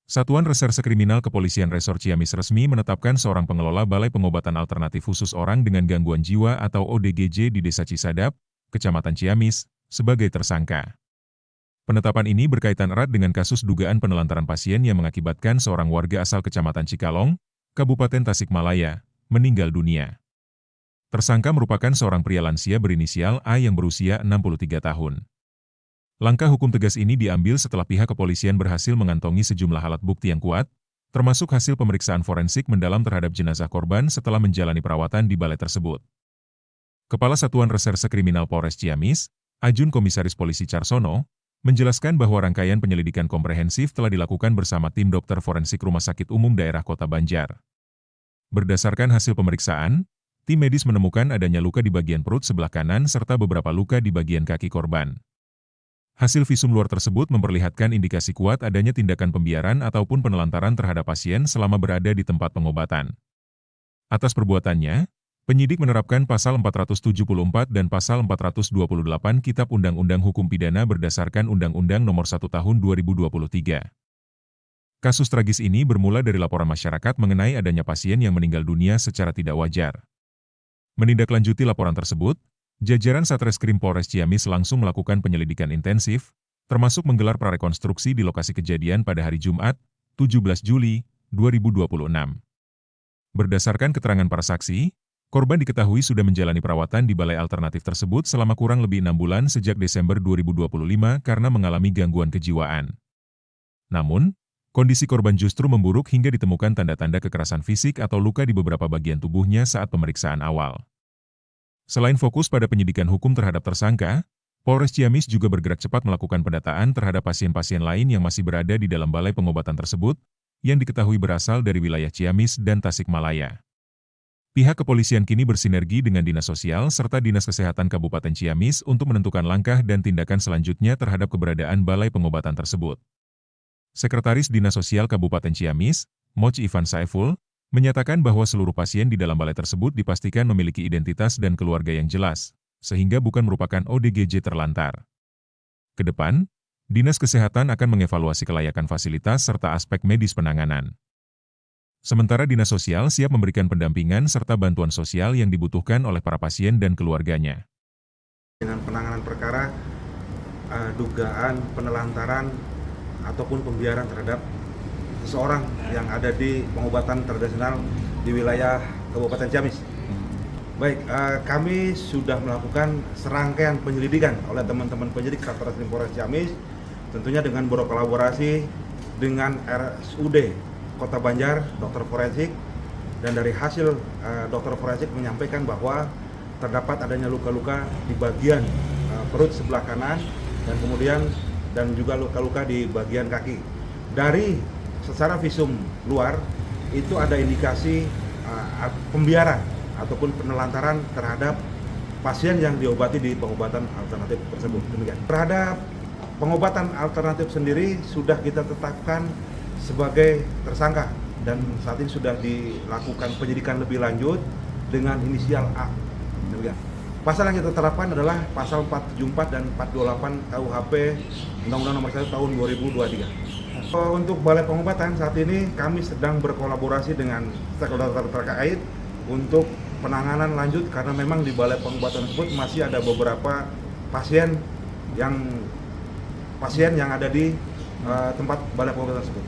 Satuan Reserse Kriminal Kepolisian Resor Ciamis resmi menetapkan seorang pengelola Balai Pengobatan Alternatif Khusus Orang dengan Gangguan Jiwa atau ODGJ di Desa Cisadap, Kecamatan Ciamis, sebagai tersangka. Penetapan ini berkaitan erat dengan kasus dugaan penelantaran pasien yang mengakibatkan seorang warga asal Kecamatan Cikalong, Kabupaten Tasikmalaya, meninggal dunia. Tersangka merupakan seorang pria lansia berinisial A yang berusia 63 tahun. Langkah hukum tegas ini diambil setelah pihak kepolisian berhasil mengantongi sejumlah alat bukti yang kuat, termasuk hasil pemeriksaan forensik mendalam terhadap jenazah korban setelah menjalani perawatan di balai tersebut. Kepala Satuan Reserse Kriminal Polres Ciamis, Ajun Komisaris Polisi Carsono, menjelaskan bahwa rangkaian penyelidikan komprehensif telah dilakukan bersama tim dokter forensik Rumah Sakit Umum Daerah Kota Banjar. Berdasarkan hasil pemeriksaan, tim medis menemukan adanya luka di bagian perut sebelah kanan serta beberapa luka di bagian kaki korban. Hasil visum luar tersebut memperlihatkan indikasi kuat adanya tindakan pembiaran ataupun penelantaran terhadap pasien selama berada di tempat pengobatan. Atas perbuatannya, penyidik menerapkan Pasal 474 dan Pasal 428 Kitab Undang-Undang Hukum Pidana berdasarkan Undang-Undang Nomor 1 Tahun 2023. Kasus tragis ini bermula dari laporan masyarakat mengenai adanya pasien yang meninggal dunia secara tidak wajar. Menindaklanjuti laporan tersebut, jajaran Satreskrim Polres Ciamis langsung melakukan penyelidikan intensif, termasuk menggelar prarekonstruksi di lokasi kejadian pada hari Jumat, 17 Juli 2026. Berdasarkan keterangan para saksi, korban diketahui sudah menjalani perawatan di balai alternatif tersebut selama kurang lebih 6 bulan sejak Desember 2025 karena mengalami gangguan kejiwaan. Namun, kondisi korban justru memburuk hingga ditemukan tanda-tanda kekerasan fisik atau luka di beberapa bagian tubuhnya saat pemeriksaan awal. Selain fokus pada penyidikan hukum terhadap tersangka, Polres Ciamis juga bergerak cepat melakukan pendataan terhadap pasien-pasien lain yang masih berada di dalam balai pengobatan tersebut, yang diketahui berasal dari wilayah Ciamis dan Tasikmalaya. Pihak kepolisian kini bersinergi dengan Dinas Sosial serta Dinas Kesehatan Kabupaten Ciamis untuk menentukan langkah dan tindakan selanjutnya terhadap keberadaan balai pengobatan tersebut. Sekretaris Dinas Sosial Kabupaten Ciamis, Moch Ivan Saiful, menyatakan bahwa seluruh pasien di dalam balai tersebut dipastikan memiliki identitas dan keluarga yang jelas, sehingga bukan merupakan ODGJ terlantar. Kedepan, Dinas Kesehatan akan mengevaluasi kelayakan fasilitas serta aspek medis penanganan. Sementara Dinas Sosial siap memberikan pendampingan serta bantuan sosial yang dibutuhkan oleh para pasien dan keluarganya. Dengan penanganan perkara dugaan penelantaran ataupun pembiaran terhadap seseorang yang ada di pengobatan tradisional di wilayah Kabupaten Ciamis. Baik, kami sudah melakukan serangkaian penyelidikan oleh teman-teman penyidik Satreskrim Polres Ciamis, tentunya dengan berkolaborasi dengan RSUD Kota Banjar, dokter forensik, dan dari hasil dokter forensik menyampaikan bahwa terdapat adanya luka-luka di bagian perut sebelah kanan dan juga luka-luka di bagian kaki. Dari secara visum luar itu ada indikasi pembiaran ataupun penelantaran terhadap pasien yang diobati di pengobatan alternatif tersebut. Demikian. Terhadap pengobatan alternatif sendiri sudah kita tetapkan sebagai tersangka dan saat ini sudah dilakukan penyidikan lebih lanjut dengan inisial A. Demikian. Pasal yang kita terapkan adalah pasal 474 dan 428 KUHP Undang-Undang Nomor 1 Tahun 2023. Untuk balai pengobatan saat ini kami sedang berkolaborasi dengan stakeholder terkait untuk penanganan lanjut karena memang di balai pengobatan tersebut masih ada beberapa pasien yang ada di tempat balai pengobatan tersebut.